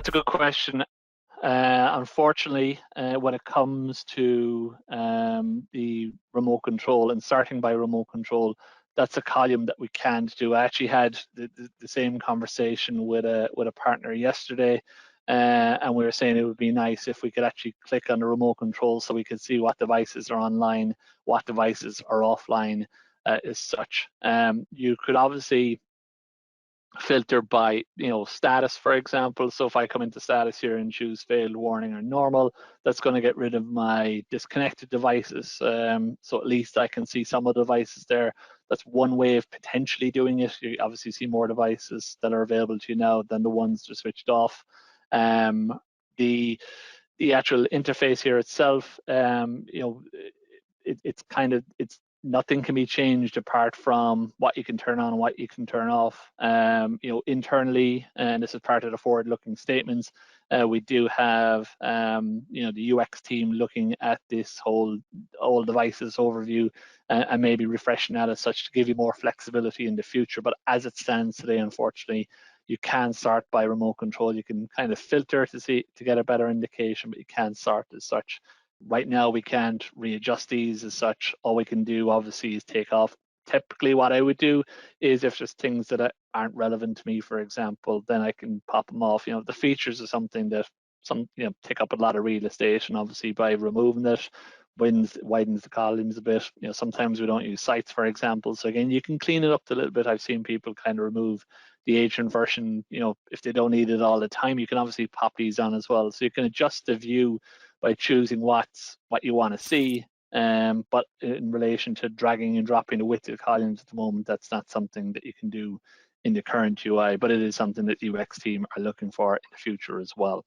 That's a good question. Unfortunately, when it comes to the remote control and starting by remote control, that's a column that we can't do. I actually had the same conversation with a partner yesterday, and we were saying it would be nice if we could actually click on the remote control so we could see what devices are online, what devices are offline, as such. You could obviously filter by status, for example. So if I come into status here and choose failed, warning, or normal, that's going to get rid of my disconnected devices, so at least I can see some of the devices there. That's one way of potentially doing it. You obviously see more devices that are available to you now than the ones that are switched off. The actual interface here itself, it's nothing can be changed apart from what you can turn on and what you can turn off. Internally, and this is part of the forward-looking statements, we do have the UX team looking at this whole all devices overview, and maybe refreshing that as such to give you more flexibility in the future. But as it stands today, unfortunately, you can start by remote control. You can kind of filter to get a better indication, but you can't start as such. Right now, we can't readjust these as such. All we can do, obviously, is take off. Typically, what I would do is if there's things that aren't relevant to me, for example, then I can pop them off. The features are something that take up a lot of real estate, and obviously by removing it, widens the columns a bit. Sometimes we don't use sites, for example. So again, you can clean it up a little bit. I've seen people kind of remove the agent version. If they don't need it all the time, you can obviously pop these on as well. So you can adjust the view by choosing what you want to see. But in relation to dragging and dropping the width of the columns at the moment, that's not something that you can do in the current UI, but it is something that the UX team are looking for in the future as well.